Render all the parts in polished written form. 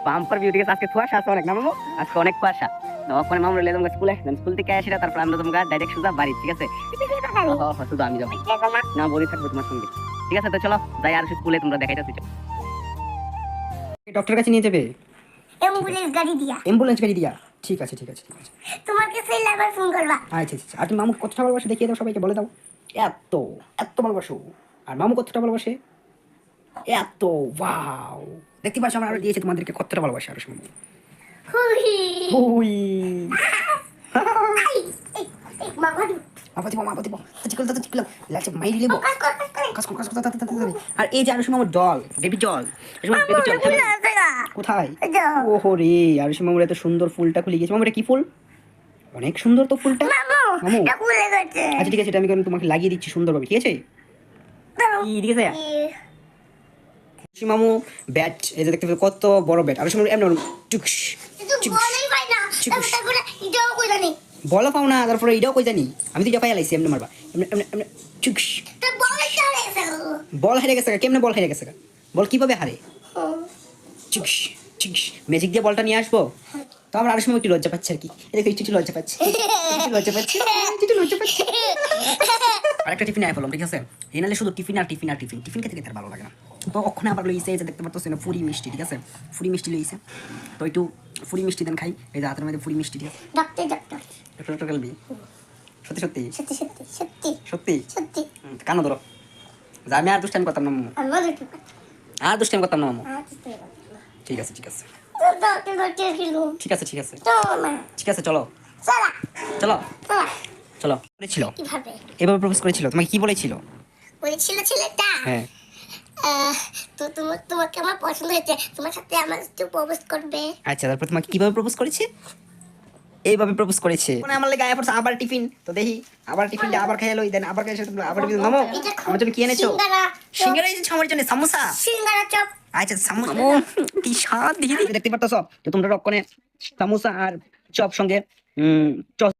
Bumper view. ঠিক আছে, আজকে কুয়াশা আছে অনেক না মামু? আজকে অনেক কুয়াশা। ওখানে মামু রেলে তোমাকে স্কুলে, স্কুল থেকে আসে তারপর আমরা তোমাকে ডাইরেক্ট সোজা বাড়ি। ঠিক আছে, শুধু আমি যাবো না, বলি থাকবো তোমার সঙ্গে। ঠিক আছে, তো চলো যাই, আর স্কুলে তোমরা দেখাইতেছি। ডক্টর কাছে নিয়ে যাবে অ্যাম্বুলেন্স গাড়ি দিয়া। অ্যাম্বুলেন্স গাড়ি দিয়া? ঠিক আছে ঠিক আছে ঠিক আছে। তোমার কাছে আবার ফোন করবা। আচ্ছা আচ্ছা। আর তুমি মামু কতটা ভালোবাসে দেখিয়ে দাও, সবাইকে বলে দাও। এত এত ভালোবাসো। আর মামু কতটা ভালোবাসে? এত। ওয়াও, দেখতে পাচ্ছ আমরা আরো দিয়েছি তোমাদেরকে কতটা ভালোবাসে আরো মামু। হুই আর এই যে আরো মামুর ডল, বেবি ডল। কোথায়? ওহো রে, আরো মামুর এত সুন্দর ফুলটা খুলে গেছে। মামু এটা কি ফুল? অনেক সুন্দর তো ফুলটা মামু। আচ্ছা ঠিক আছে, এটা আমি তোমাকে লাগিয়ে দিচ্ছি সুন্দরভাবে। ঠিক আছে, ঠিক আছে মামু। ব্যাট, এই যে দেখতে পাচ্ছ কত বড় ব্যাট। আর সময় এমন টুকস বলা পাও না, তারপরে এটাও কই জানি আমি তো পাই লাইছি এমনি মারবা। টুকস বল হেরে গেছে। কেমনে বল হেরে গেছে? বল কিভাবে হারে? টুকস টুকস ম্যাজিক দিয়ে বলটা নিয়ে আসবো। তো আমার আরো সময় একটু লজ্জা পাচ্ছে আর কি। একটু লজ্জা পাচ্ছে, লজ্জা পাচ্ছে, লজ্জা পাচ্ছে। আরেকটা টিফিন আয় বললাম। ঠিক আছে, এই নালে শুধু টিফিন আর টিফিন আর টিফিন টিফিন খেতে খেতে আর ভালো লাগে না। তো ওখানে আবার লইছে, এই যে দেখতে পাচ্ছ না ফুরি মিষ্টি। ঠিক আছে, ফুরি মিষ্টি লইছে। তো একটু ফুরি মিষ্টি দেন খাই। এই যে হাতের মধ্যে ফুরি মিষ্টি দিয়ে। ডক্টর ডক্টর ডক্টর ডক্টর কালবি। সত্যি সত্যি সত্যি সত্যি সত্যি সত্যি সত্যি। কানো ধরো। যা, আমি আর দুষ্টাইম করতাম না মামু, আর দুষ্টাইম করতাম না মামু। ঠিক আছে ঠিক আছে ঠিক আছে ঠিক আছে ঠিক আছে, চলো চলো চলো। করেছিল কিভাবে? এভাবে প্রপোজ করেছিল তোমাকে? কি বলেছিল? বলেছিল ছেলেটা, হ্যাঁ তো তোমাকে আমার পছন্দ হয়েছে, তোমার সাথে আমার একটু প্রপোজ করবে। আচ্ছা, তারপর তোমাকে কিভাবে প্রপোজ করেছে? এইভাবে প্রপোজ করেছে। মানে আমার লাগে আয়া পড়ছে আবার টিফিন। তো দেখি আবার টিফিনটা আবার খাইলো। দেন আবার খাইছো তোমরা, আবার টিফিন নামো। আমার জন্য কি এনেছো? সিঙ্গারা এনেছো আমার জন্য? সামোসা, সিঙ্গারা চপ। আচ্ছা সামোসা। কি স্বাদ দেখি। দেখতে পারতেছো তো তোমরা রক্ষণে সামোসা আর চপ সঙ্গে চপ।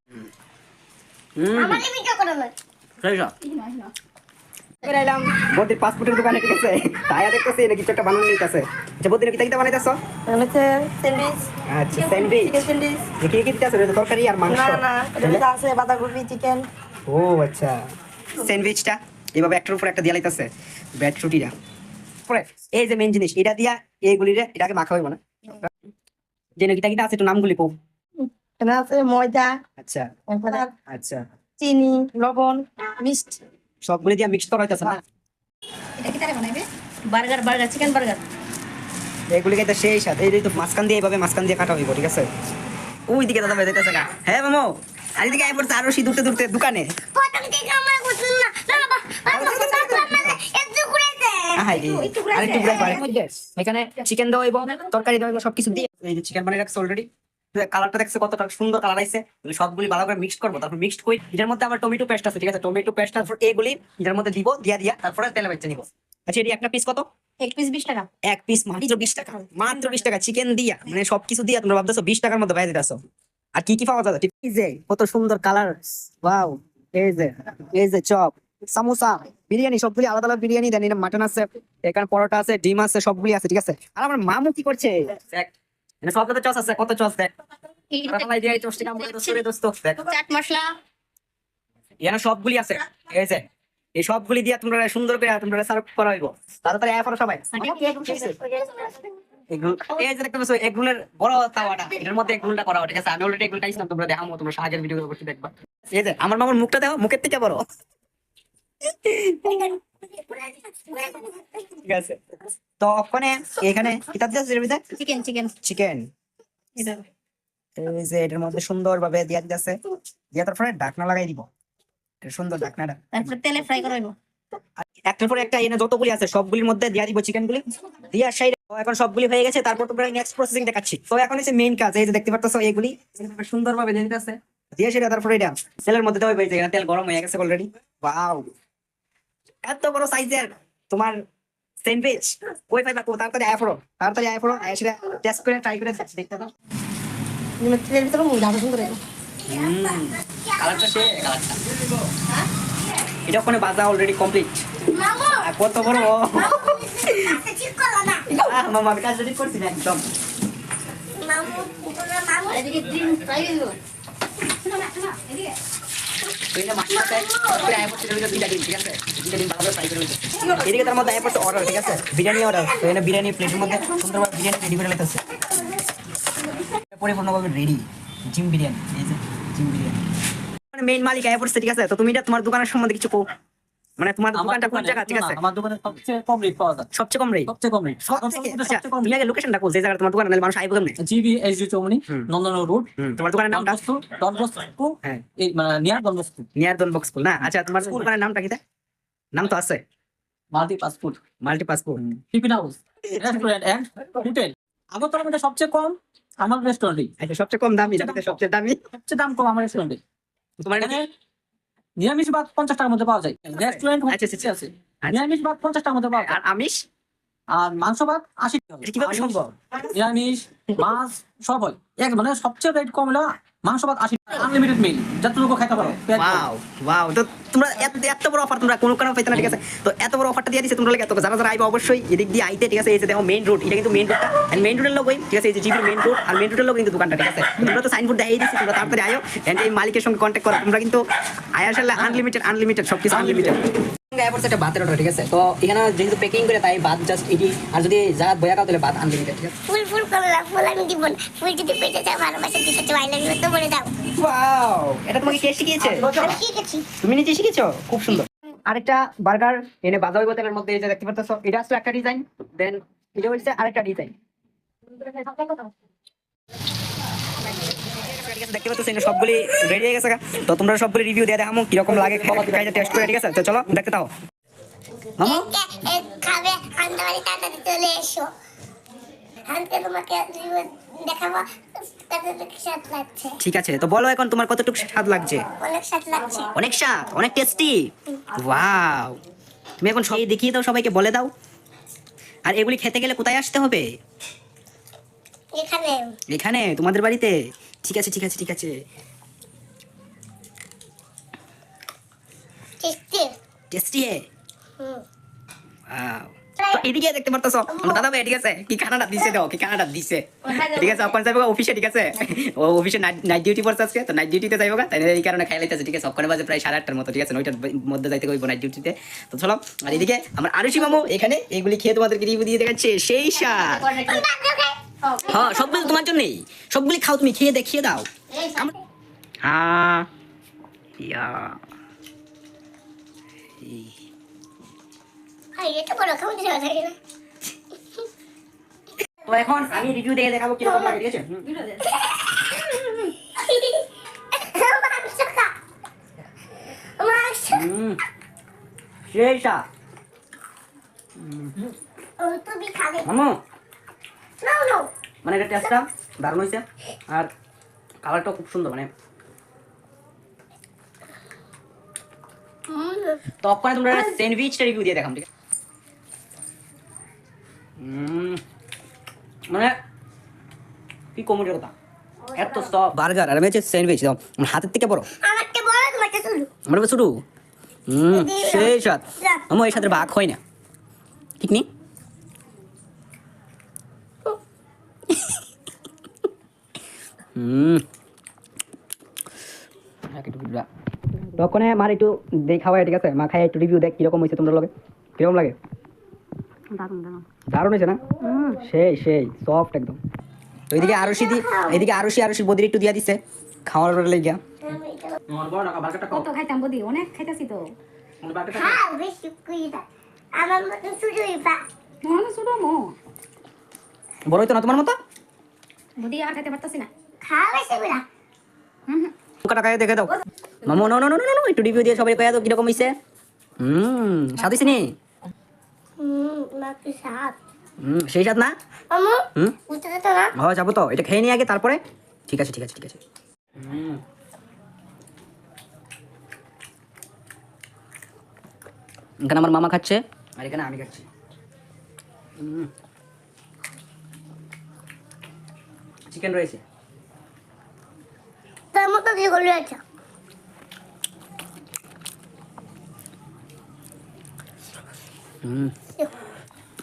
আমার লিমিট করো না। এলাম বদির পাসপোর্টের দোকানে। ঠিক আছে, তাইয়া দেখতেছি না কিছু একটা বানানো নিতেছে। আচ্ছা বদির কি তাইতা বানাইতেছো? স্যান্ডউইচ, আচ্ছা স্যান্ডউইচ। Chicken sandwich. কি কি দিতেছো? তরকারি আর মাংস? না না, এটা আছে বাঁধাকপি, চিকেন। ও আচ্ছা, স্যান্ডউইচটা এইভাবে একটার উপর একটা দিয়া লাইতেছে ব্রেড রুটিটা। পরে এই যে মেইন জিনিস, এটা দিয়া এইগুলিরে এটাকে মাখা হইব না। যে নাকি কিটা আছে একটু নামগুলি কও। এখানে আছে ময়দা, আচ্ছা তারপরে আচ্ছা, চিনি, লবণ, মিষ্টি। সবগুলি দিয়া মিক্স করা হইতাছে না? এটা কি তারে বানাইবে? Burger, chicken burger. এগুলিকে তো সেই সাথে এই তো মাঝখান দিয়ে এইভাবে মাঝখান দিয়ে কাটা হইব। ঠিক আছে, ওই দিকে দাদা ভাই যাইতেছে না। হ্যাঁ মামু, আর এদিকে আই পড়ছে আরো দূরতে দূরতে দোকানে। প্রথম থেকে আমার পছন্দ না। না বাবা, একটু ঘুরাইতে। আরেকটু ঘুরাই পারে। এখানে চিকেন দেওয়া হইব, তরকারি দেওয়া হইব, সবকিছু দিয়ে এই যে চিকেন বানিয়ে রাখছে অলরেডি। কালারটা দেখছে কতটা সুন্দর কালার আইছে। সবগুলি ভালো করে মিক্স করবো, তারপর মিক্সড করে এটার মধ্যে আবার টমেটো পেস্ট আছে। ঠিক আছে, টমেটো পেস্ট তারপর এগুলি এটার মধ্যে দিব, দিয়া তারপরে তেলে বেচে নিব। আচ্ছা, এটি একটা পিস কত? এক পিস 20 টাকা। এক পিস মাত্র 20 টাকা। মাত্র 20 টাকা চিকেন দিয়া, মানে সবকিছু দিয়া তোমরা ভাবতেছো 20 টাকার মধ্যে বাইরে দিতেছো। আর কি কি পাওয়া যাবে? এই যে কত সুন্দর কালার, ওয়াও। এই যে চপ, সামোসা, বিরিয়ানি, সবগুলি আলাদা আলাদা বিরিয়ানি দেন। এটা মাটন আছে, এখানে পরোটা আছে, ডিম আছে, সবগুলি আছে। ঠিক আছে, আর আমার মামু কি করছে? দেখ সবগুলো চস আছে, কত চস দেখ। চাট মশলা এখানে সবগুলি আছে। এই যে এই সবগুলি দিয়া তোমরা সুন্দর করে তোমরা সার্ভ করা হইব। তাড়াতাড়ি আয় করো সবাই। এগুলো এই যে দেখতে পাচ্ছ, এগুলোর বড় তাওয়াটা, এটার মধ্যে এগুলোটা করা হয়। ঠিক আছে, আমি অলরেডি এগুলো খাইছিলাম, তোমরা দেখামো, তোমরা আগের ভিডিও করতে দেখবা। এই যে আমার মামার মুখটা দেখো, মুখের থেকে বড়। ঠিক আছে, তো ওখানে এখানে কিতাব দিয়েছে চিকেন চিকেন। এই যে এটার মধ্যে সুন্দর ভাবে দিয়া দিতেছে, দিয়া তারপরে ঢাকনা লাগাই দিব। এটা সুন্দর ঢাকনাটা, তারপর তেলে ফ্রাই করা হইব। একটার পর একটা এনে যতগুলি আছে সবগুলির মধ্যে দিয়া দিব চিকেন গুলি, দিয়া সাইডে। এখন সবগুলি হয়ে গেছে, তারপর তোমরা নেক্সট প্রসেসিং দেখাচ্ছি। তো এখন হচ্ছে মেইন কাজ। এই যে দেখতে পাচ্ছ এইগুলি সুন্দর ভাবে দিয়ে দিতেছে, দিয়ে সেটা তারপরে এটা তেলের মধ্যে দেওয়া হয়েছে। এখানে তেল গরম হয়ে গেছে অলরেডি। ওয়াও, এত বড় সাইজের তোমার স্যান্ডউইচ কই পাইবা? তাড়াতাড়ি আয় পড়ো, সেটা টেস্ট করে ট্রাই করে দেখতে দাও। তেলের ভিতরে মুড়ি সুন্দর হইব। কালারটা সে কালারটা এটা ওখানে বাজা অলরেডি কমপ্লিট। মামু, কত বড় ঠিক করো না। মামা, আমি কাজ রেডি করছি না একদম। মামু তোমার মামু এদিকে ডিম ফ্রাই দিও শোনো না এদিকে তো এটা মাছটা তারপরে আয় পড়ছে দুইটা ডিম, ঠিক আছে? দুইটা ডিম ভালো ফ্রাই করে নিতে। এদিকে তার মধ্যে আয় পড়ছে অর্ডার, ঠিক আছে? বিরিয়ানি অর্ডার। তো এখানে বিরিয়ানি প্লেটের মধ্যে সুন্দরভাবে বিরিয়ানি রেডি করে নিতেছে। পরিপূর্ণভাবে রেডি জিম বিরিয়ানি, এই যে জিম বিরিয়ানি। মানে মেইন মালিক আয় পড়ছে, ঠিক আছে? তো তুমি এটা তোমার দোকানের সম্বন্ধে কিছু কও। মানে তোমার দোকানটা কোন জায়গা, ঠিক আছে? আমার দোকানে সবচেয়ে কম রেট পাওয়া যায়, সবচেয়ে কম রেট। সবচেয়ে কম রেট আচ্ছা, তুমি আগে লোকেশনটা কোন জায়গায় তোমার দোকান, নাহলে মানুষ আইবো কেমনে? GB SD Chowmuhani Nandan road, তোমার দোকানের নামটা? ডন বস্কো, হ্যাঁ, এই মানে near Don Bosco, near Don বক্স স্কুল না? আচ্ছা, তোমার দোকানের নামটা কি? নাম তো আছে, multi passport, multi passport. Tiffin house, restaurant and hotel. Agartala মধ্যে সবচেয়ে কম আমার রেস্টুরেন্টে, আচ্ছা, সবচেয়ে কম দামি, সবচেয়ে দামি সবচেয়ে দাম কম আমার রেস্টুরেন্টে। তোমার এখানে নিরামিষ ভাত 50 টাকার মধ্যে পাওয়া যায়। রেস্টুরেন্ট আচ্ছা, আচ্ছা, আছে, নিরামিষ ভাত 50 টাকার মধ্যে পাওয়া যায়, আর আমিষ আর মাংস ভাত 80 টাকা। এটা কিভাবে সম্ভব? নিরামিষ মাছ সব হয় এক, মানে সবচেয়ে রেট কম হলো মাংস ভাত 80 টাকা, আনলিমিটেড মিল, যতটুকু খাইতে পারো। ওয়াও ওয়াও, তো তোমরা এত বড় অফার তোমরা কোনো পাইতে না, ঠিক আছে? তো এত বড় অফারটা দিয়ে দিছে তোমরা লাগে, এত যারা যারা আইবা অবশ্যই এদিক দিয়ে আইতে, ঠিক আছে? এই যে দেখো মেইন রোড, এটা কিন্তু মেইন রোডটা, এন্ড মেইন রোডের লোকই, ঠিক আছে? এই যে জিবির মেইন রোড আর মেইন রোডের লোক কিন্তু দোকানটা, ঠিক আছে? তোমরা তো সাইনবোর্ড দেখাই দিছি, তোমরা তাড়াতাড়ি আয়ো এন্ড এই মালিকের সঙ্গে কন্টাক্ট করো। তোমরা কিন্তু আয়াশাল্লা আনলিমিটেড সবকিছু আনলিমিটেড। একটা ভাতের অর্ডার, ঠিক আছে? তো এখানে যেহেতু প্যাকিং করে তাই ভাত জাস্ট এটি, আর যদি যা বয়া খাও তাহলে ভাত আনলিমিটেড, ঠিক আছে? ফুল ফুল করলাম, ফুল আমি দিব না। ফুল যদি পেটে যায় ভালোবাসা দিতে চাই, আই লাভ ইউ তো বলে দাও। ওয়াও, এটা তোমাকে কে শিখিয়েছে? আমি শিখেছি। তুমি নিজে শিখেছো? খুব সুন্দর। আরেকটা বার্গার এনে বাজা হইব তেলের মধ্যে, এই যে দেখতে পাচ্ছ, এটা হচ্ছে একটা ডিজাইন, দেন এটা হচ্ছে আরেকটা ডিজাইন। দেখতে পাচ্ছ এটা সবগুলি রেডি হয়ে গেছে। তো তোমরা সবগুলি রিভিউ দিয়ে দেখামো কিরকম লাগে, খাইতে টেস্ট করে, ঠিক আছে? তো চলো দেখতে দাও মামা। খাবে আন্দাবাড়ি তাড়াতাড়ি চলে এসো, আনতে তোমাকে দেখাবো কতটুকু স্বাদ লাগছে। ঠিক আছে, তো বলো এখন তোমার কতটুকু স্বাদ লাগছে? অনেক স্বাদ লাগছে। অনেক স্বাদ, অনেক টেস্টি। ওয়াও, তুমি এখন সবাই দেখিয়ে দাও, সবাইকে বলে দাও। আর এগুলি খেতে গেলে কোথায় আসতে হবে? এখানে এখানে তোমাদের বাড়িতে? ঠিক আছে ঠিক আছে ঠিক আছে। টেস্টি। টেস্টি হে। হুম। ওয়াও, তো এদিকে দেখতে পারতেছো আমার দাদা ভাই, ঠিক আছে? কি খানাটা দিছে দাও, কি খানাটা দিছে, ঠিক আছে? অকন যাইবো অফিসে, ঠিক আছে? ও অফিসে নাইট ডিউটি পড়ছে আজকে, তো নাইট ডিউটিতে যাইবো, তাই এই কারণে খাই লাইতেছে, ঠিক আছে? অকন বাজে প্রায় 8:30টার মতো, ঠিক আছে? 9টার মধ্যে যাইতে কইবো নাইট ডিউটিতে। তো চলো, আর এদিকে আমার আরুষি মামু এখানে এগুলি খেয়ে তোমাদেরকে রিভিউ দিয়ে দেখাচ্ছে, সেই স্বাদ। হ্যাঁ, সবগুলো তোমার জন্যই, সবগুলি খাও, তুমি খেয়ে দেখিয়ে দাও। হ্যাঁ, ইয়া, আই এটা বড় খাওয়া যাবে না। তো এখন আমি রিভিউ দিয়ে দেখাবো কিরকম লাগে, ঠিক আছে? মাংস খা। মাংস। সেই স্বাদ। তুমি খাবে। মামু, নাও নাও। মানে এটা টেস্টটা দারুণ হয়েছে, আর কালারটাও খুব সুন্দর, মানে তো অক্ষণে তোমরা স্যান্ডউইচটা রিভিউ দিয়ে দেখাম, ঠিক আছে? মানে কি কমেডি কথা, এত সব বার্গার আর আমি হচ্ছে স্যান্ডউইচ দাও, আমার হাতের থেকে বড়, আমারটা বড় তোমারটা ছোট। আমার শুরু সেই স্বাদ। আমার এই সাথে ভাগ হয় না, ঠিক নেই? তখন আমার একটু দেখাওয়া, ঠিক আছে? মা খাই একটু রিভিউ দেখ কিরকম হয়েছে, তোমরা লগে কিরকম লাগে? দারুণ হয়েছে না? সেই সফট একদম। তো এদিকে আরুষি বদির একটু দিয়া দিছে খাওয়ার লেগে। আমার বড় টাকা বারকাটা কম, কত খাইতাম বদি, অনেক খাইতাছি তো। আমার বারকাটা হ্যাঁ বেশি কইরা আমার মতো শুধুই পা মনে ছোট মো বড় হইতো না তোমার মতো? বদি আর খাইতে পারতাছি না। খাওয়া বেশি কইরা। কাটা খাই দেখে দাও মামু। নো নো নো নো, একটু রিভিউ দিয়ে সবাই কয়া দাও কিরকম হইছে। স্বাদ হইছে নি? মাকে সাপ সেই স্বাদ না? আমু হুম, উঠতে তো না। হ্যাঁ যাবো তো, এটা খেয়ে নিয়ে আগে তারপরে। ঠিক আছে এখানে আমার মামা খাচ্ছে আর এখানে আমি খাচ্ছি। চিকেন রয়েছে। তার মতো দিয়ে গলি আছে।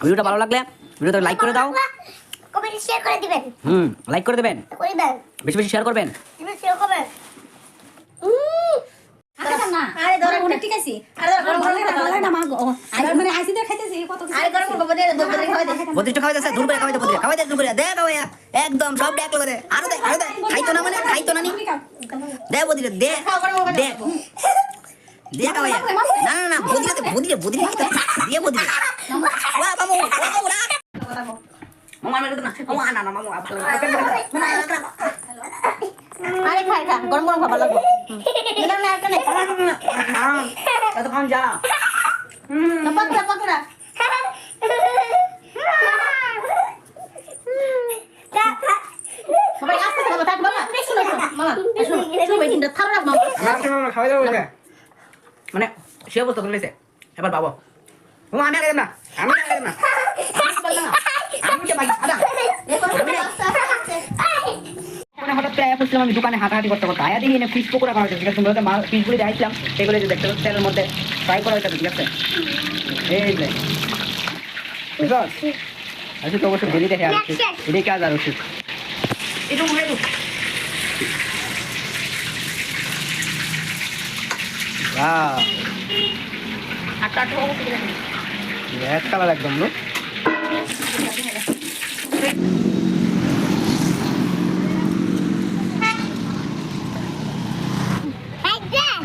ভিডিওটা ভালো লাগলে ভিডিওটা লাইক করে দাও, বেশি শেয়ার করে দিবেন লাইক করে দেবেন, করিবেন বেশি বেশি শেয়ার করবেন। তুমি শেয়ার করবেন আরে ধরে মনে ঠিক আছে আরে ধরে ভালো লাগে না মা গো আরে মানে আইসি দিয়ে খাইতেছি কত কিছু আরে গরম করব দে দে খাওয়াই দে বদ্রিষ্ট খাওয়াই দিছে, দূর করে খাওয়াই দে, বদ্রি খাওয়াই দে, দূর করে দে, খাওয়াইয়া একদম সব ডেক করে দে, আরো দে, আরো দে, খাইতো না মানে খাইতো না নি, দে বদ্রি দে, দে দে খাওয়াইয়া, না না না বদ্রি দে, বদ্রি বদ্রি খাইতো দে, বদ্রি ওয়া বাবু ওরা মামা মেরে দে না, মামা না না মামা আরে খাই খা গরম গরম খাবার লাগবে না না কেন এত খান যা না পাকড়া পাকড়া সবাই আস্তে আস্তে থাক বাবা শুনো মামা শুনো সবাই কিন্তু থালা রাখ মামা খাওয়াই দেবো মানে সে অবস্থা করে লেছে এবার বাবা মামা আমি আগে দেব না, আমি আগে দেব না, আমি কে বাকি আদা মানে হঠাৎ করে আয়া পড়ছিলাম আমি দোকানে হাঁটাহাঁটি করতে করতে, আয়া দেখি ফিশ পকোড়া করা হচ্ছে, ঠিক আছে, তোমরা তো ফিশগুলি দেখাইছিলাম সেগুলো যে দেখতে পাচ্ছ তেলের মধ্যে ফ্রাই করা হয়েছে, ঠিক আছে, এই যে আচ্ছা তো অবশ্যই ডেলি দেখে আসছি, এটাই কাজ আর ওষুধ একটু রেড কালার একদম লোক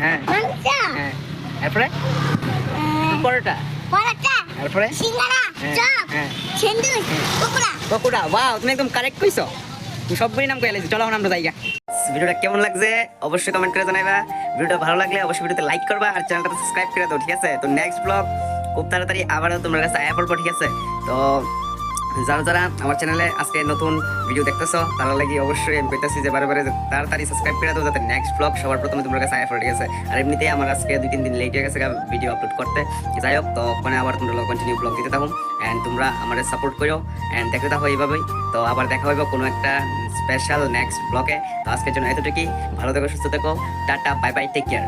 হ্যাঁ হ্যাঁ এরপরে পরোটা, পরোটা এরপরে সিঙ্গারা হ্যাঁ, চপ হ্যাঁ। সেন্দুচ পকোড়া পকোড়া, ওয়াও তুমি একদম কারেক্ট কইছো, তুমি সবগুলি নাম কইলে, চলো এখন আমরা যাইগা। ভিডিওটা কেমন লাগছে অবশ্যই কমেন্ট করে জানাইবা, ভিডিওটা ভালো লাগলে অবশ্যই ভিডিওতে লাইক করবা আর চ্যানেলটা সাবস্ক্রাইব করে দাও, ঠিক আছে। তো নেক্সট ব্লগ খুব তাড়াতাড়ি আবারও তোমার কাছে আয়া পড়বো, ঠিক আছে। তো যারা যারা আমার চ্যানেলে আজকে নতুন ভিডিও দেখতেছো তারা লাগি অবশ্যই আমি কইতাছি যে বারে বারে তাড়াতাড়ি সাবস্ক্রাইব করে দাও, যাতে নেক্সট ব্লগ সবার প্রথমে তোমার কাছে আয়া পড়ে, ঠিক আছে। আর এমনিতেই আমার আজকে 2-3 দিন লেট হয়ে গেছে ভিডিও আপলোড করতে, যাই হোক, তো ওখানে আবার তোমরা কন্টিনিউ ব্লগ দিতে থাকো অ্যান্ড তোমরা আমাদের সাপোর্ট করো অ্যান্ড দেখতে থাকো এইভাবেই। তো আবার দেখা হইব কোনো একটা স্পেশাল নেক্সট ব্লগে। তো আজকের জন্য এতটুকুই, ভালো থেকো, সুস্থ থেকো, tata, bye bye, take care.